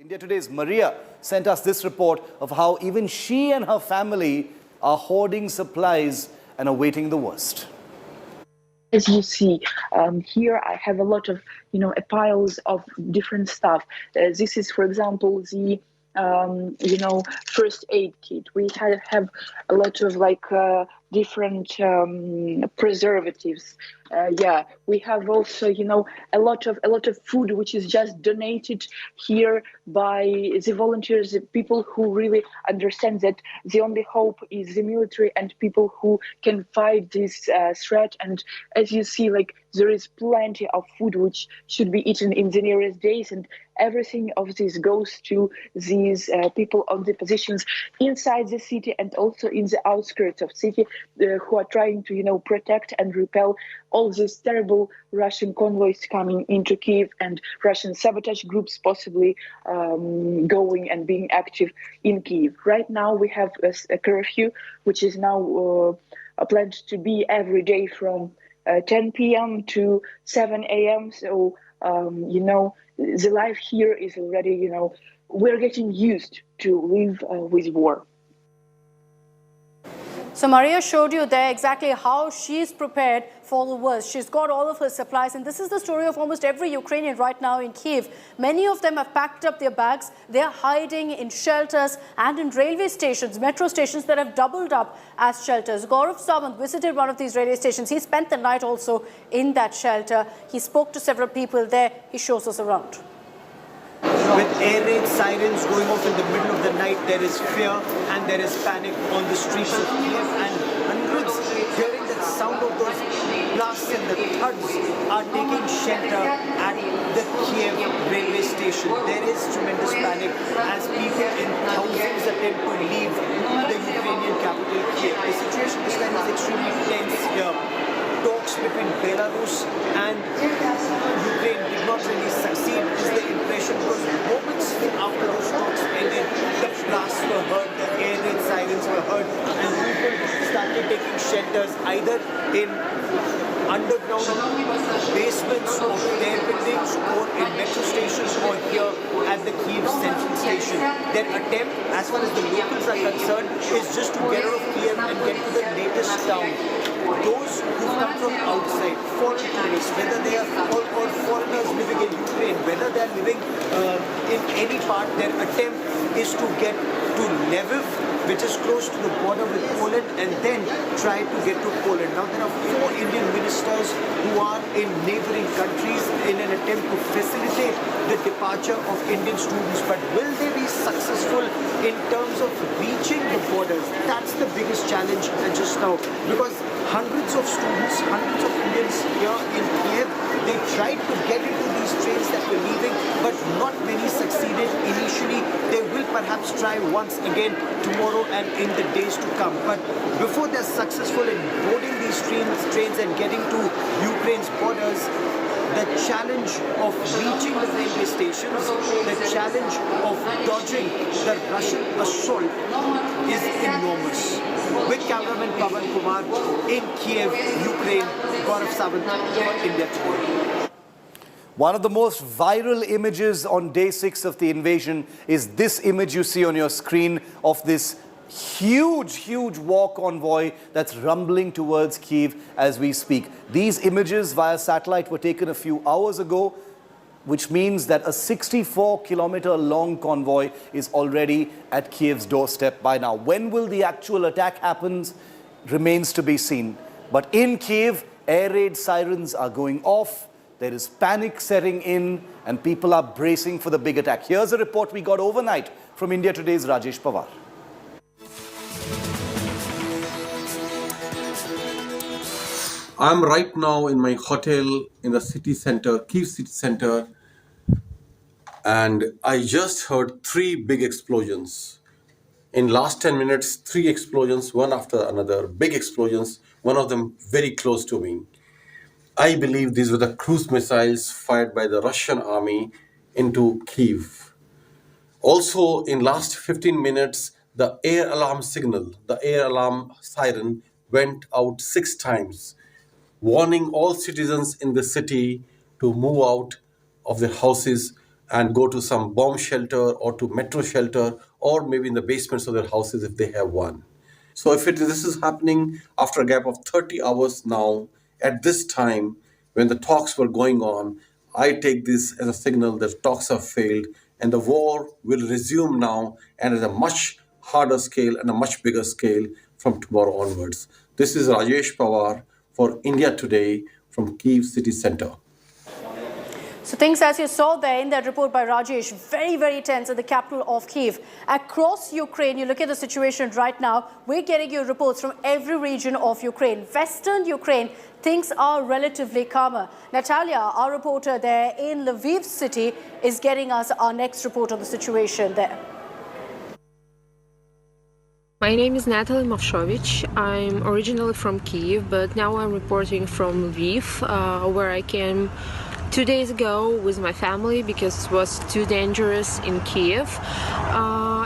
India Today's Mariya sent us this report of how even she and her family are hoarding supplies and awaiting the worst. As you see, here I have a lot of, piles of different stuff. This is, for example, the first aid kit. We have a lot of different preservatives. We have also, a lot of food which is just donated here by the volunteers, the people who really understand that the only hope is the military and people who can fight this threat. And as you see, there is plenty of food which should be eaten in the nearest days, and everything of this goes to these people on the positions inside the city and also in the outskirts of city who are trying to, protect and repel all these terrible Russian convoys coming into Kyiv and Russian sabotage groups possibly going and being active in Kyiv. Right now we have a curfew, which is now planned to be every day from 10 p.m. to 7 a.m. So, the life here is already, we're getting used to live with war. So Mariya showed you there exactly how she's prepared for the worst. She's got all of her supplies, and this is the story of almost every Ukrainian right now in Kyiv. Many of them have packed up their bags. They're hiding in shelters and in railway stations, metro stations that have doubled up as shelters. Gaurav Sawant visited one of these railway stations. He spent the night also in that shelter. He spoke to several people there. He shows us around. With air raid sirens going off in the middle of the night, there is fear and there is panic on the streets of Kyiv, and hundreds, hearing the sound of those blasts and the thuds, are taking shelter at the Kyiv railway station. There is tremendous panic as people in thousands attempt to leave the Ukrainian capital Kyiv. The situation this time is extremely tense here. Talks between Belarus and Ukraine did not really succeed, is the impression, because moments after those talks ended, the blasts were heard, the air raid sirens were heard, and people started taking shelters either in underground basements of their buildings or in metro stations or here at the Kyiv Central Station. Their attempt, as far as the locals are concerned, is just to get out of Kyiv and get to the latest town. Those who come from outside, foreign tourists, whether they are or foreigners living in Ukraine, whether they are living in any part, their attempt is to get to Lviv, which is close to the border with Poland, and then try to get to Poland. Now, there are 4 Indian ministers who are in neighboring countries in an attempt to facilitate the departure of Indian students. But will they be successful in terms of reaching the borders? That's the biggest challenge just now, because hundreds of students, hundreds of Indians here in Kyiv, they tried to get into these trains that were leaving, but not many succeeded initially. They will perhaps try once again tomorrow and in the days to come. But before they're successful in boarding these trains and getting to Ukraine's borders, the challenge of reaching the railway stations, the challenge of dodging the Russian assault is enormous. With cameraman Pawar in Kyiv, Ukraine, Gaurav Sawant for India Today. One of the most viral images on day 6 of the invasion is this image you see on your screen of this huge war convoy that's rumbling towards Kyiv as we speak. These images via satellite were taken a few hours ago, which means that a 64-kilometer long convoy is already at Kyiv's doorstep by now. When will the actual attack happen remains to be seen. But in Kyiv, air raid sirens are going off. There is panic setting in and people are bracing for the big attack. Here's a report we got overnight from India Today's Rajesh Pawar. I'm right now in my hotel in the city center, Kyiv city center, and I just heard 3 big explosions. In last 10 minutes, 3 explosions, one after another, big explosions, one of them very close to me. I believe these were the cruise missiles fired by the Russian army into Kyiv. Also, in last 15 minutes, the air alarm signal, the air alarm siren went out 6 times, warning all citizens in the city to move out of their houses and go to some bomb shelter or to metro shelter or maybe in the basements of their houses if they have one. So if this is happening after a gap of 30 hours now, at this time when the talks were going on, I take this as a signal that talks have failed and the war will resume now and at a much harder scale and a much bigger scale from tomorrow onwards. This is Rajesh Pawar for India Today from Kyiv city center. So things, as you saw there in that report by Rajesh, very, very tense at the capital of Kyiv. Across Ukraine, you look at the situation right now, we're getting you reports from every region of Ukraine. Western Ukraine, things are relatively calmer. Natalia, our reporter there in Lviv city, is getting us our next report on the situation there. My name is Natalie Mavshovich. I'm originally from Kyiv, but now I'm reporting from Lviv, where I came 2 days ago with my family because it was too dangerous in Kyiv.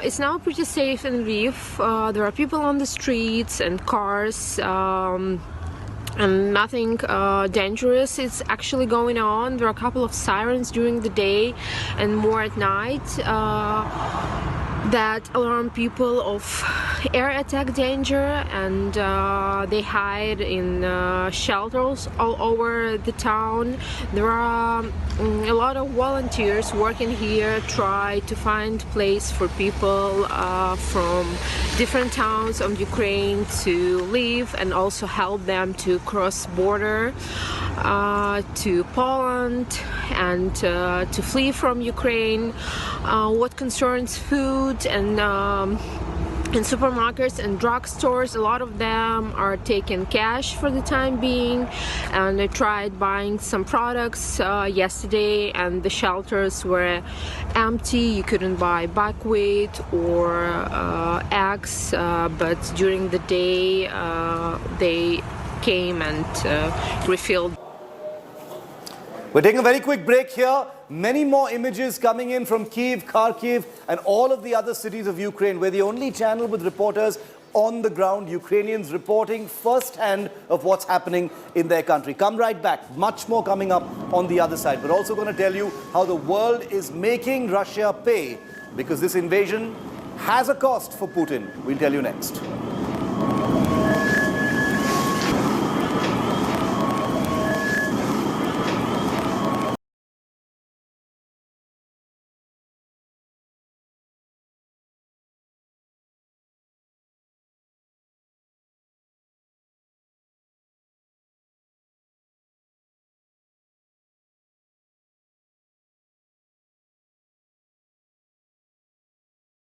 It's now pretty safe in Lviv. There are people on the streets and cars, and nothing dangerous is actually going on. There are a couple of sirens during the day and more at night that alarm people of air attack danger, and they hide in shelters all over the town. There are a lot of volunteers working here, try to find place for people from different towns of Ukraine to live and also help them to cross border to Poland and to flee from Ukraine. What concerns food and in supermarkets and drugstores, a lot of them are taking cash for the time being, and I tried buying some products yesterday and the shelters were empty. You couldn't buy buckwheat or eggs, but during the day they came and refilled. We're taking a very quick break here. Many more images coming in from Kyiv, Kharkiv, and all of the other cities of Ukraine. We're the only channel with reporters on the ground, Ukrainians reporting firsthand of what's happening in their country. Come right back. Much more coming up on the other side. We're also going to tell you how the world is making Russia pay, because this invasion has a cost for Putin. We'll tell you next.